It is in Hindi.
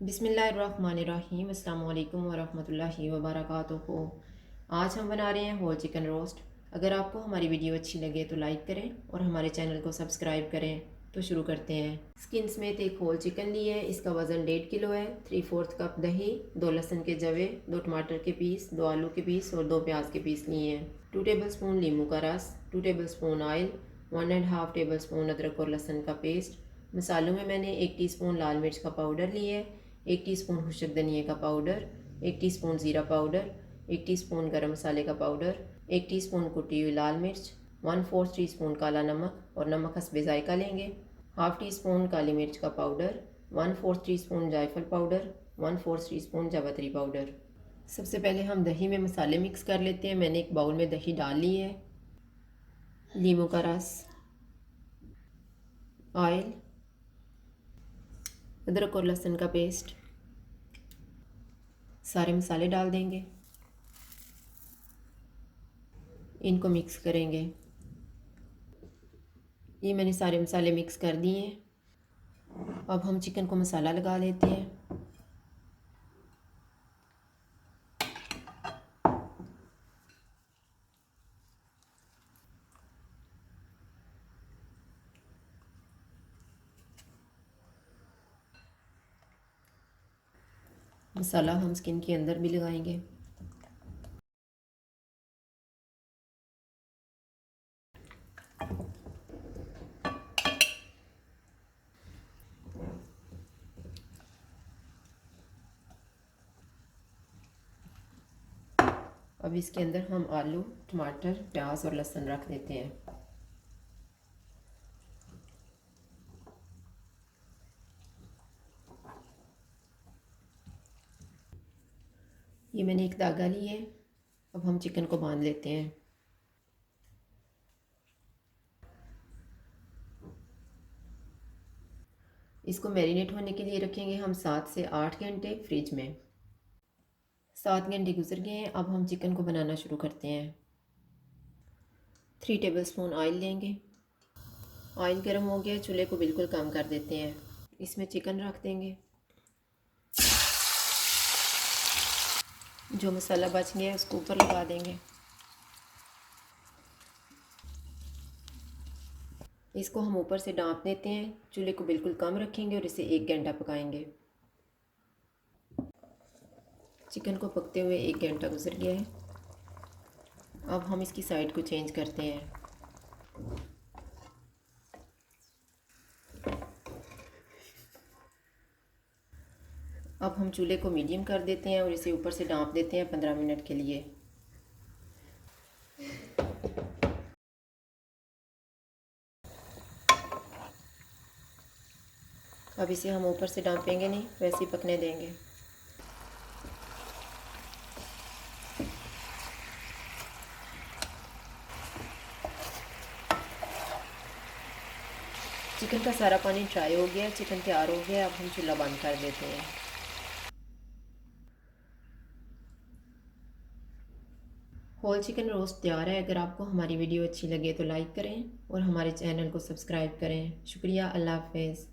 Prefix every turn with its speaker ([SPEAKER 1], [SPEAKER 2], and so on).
[SPEAKER 1] बिस्मिल्लाहिर्रहमानिर्रहीम अस्सलाम वालेकुम वरहमतुल्लाहि वबरकातुहू। आज हम बना रहे हैं होल चिकन रोस्ट। अगर आपको हमारी वीडियो अच्छी लगे तो लाइक करें और हमारे चैनल को सब्सक्राइब करें। तो शुरू करते हैं। स्किन समेत एक होल चिकन ली है। इसका वज़न 1.5 किलो है। 3/4 कप दही, 2 लहसुन के जवे, 2 टमाटर के पीस, 2 आलू के पीस और 2 प्याज के पीस लिए हैं। 2 टेबलस्पून नींबू का रस, 2 टेबलस्पून ऑयल, 1.5 टेबलस्पून अदरक और लहसुन का पेस्ट। मसालों में मैंने 1 टीस्पून लाल मिर्च का पाउडर लिया है, 1 टीस्पून खुश्क धनिया का पाउडर, 1 टीस्पून ज़ीरा पाउडर, 1 टीस्पून गरम मसाले का पाउडर, 1 टीस्पून कुटी हुई लाल मिर्च, 1/4 टीस्पून काला नमक और नमक हस्बे जायका लेंगे। 1/2 टीस्पून काली मिर्च का पाउडर, 1/4 टीस्पून जायफल पाउडर, 1/4 टीस्पून जावित्री पाउडर। सबसे पहले हम दही में मसाले मिक्स कर लेते हैं। मैंने एक बाउल में दही डाल ली है। नींबू का रस, ऑयल, अदरक और लहसुन का पेस्ट, सारे मसाले डाल देंगे। इनको मिक्स करेंगे। ये मैंने सारे मसाले मिक्स कर दिए हैं। अब हम चिकन को मसाला लगा लेते हैं। मसाला हम स्किन के अंदर भी लगाएंगे। अब इसके अंदर हम आलू, टमाटर, प्याज और लहसुन रख देते हैं। ये मैंने एक धागा ली है। अब हम चिकन को बांध लेते हैं। इसको मैरिनेट होने के लिए रखेंगे हम 7 से 8 घंटे फ्रिज में। 7 घंटे गुजर गए हैं। अब हम चिकन को बनाना शुरू करते हैं। 3 टेबलस्पून ऑयल लेंगे। ऑयल गर्म हो गया, चूल्हे को बिल्कुल कम कर देते हैं। इसमें चिकन रख देंगे। जो मसाला बच गया है उसको ऊपर लगा देंगे। इसको हम ऊपर से ढाँप देते हैं। चूल्हे को बिल्कुल कम रखेंगे और इसे 1 घंटा पकाएंगे। चिकन को पकते हुए 1 घंटा गुजर गया है। अब हम इसकी साइड को चेंज करते हैं। अब हम चूल्हे को मीडियम कर देते हैं और इसे ऊपर से ढाँप देते हैं 15 मिनट के लिए। अब इसे हम ऊपर से ढाँपेंगे नहीं, वैसे ही पकने देंगे। चिकन का सारा पानी ड्राई हो गया, चिकन तैयार हो गया। अब हम चूल्हा बंद कर देते हैं। होल चिकन रोस्ट तैयार है। अगर आपको हमारी वीडियो अच्छी लगे तो लाइक करें और हमारे चैनल को सब्सक्राइब करें। शुक्रिया। अल्लाह हाफ़िज़।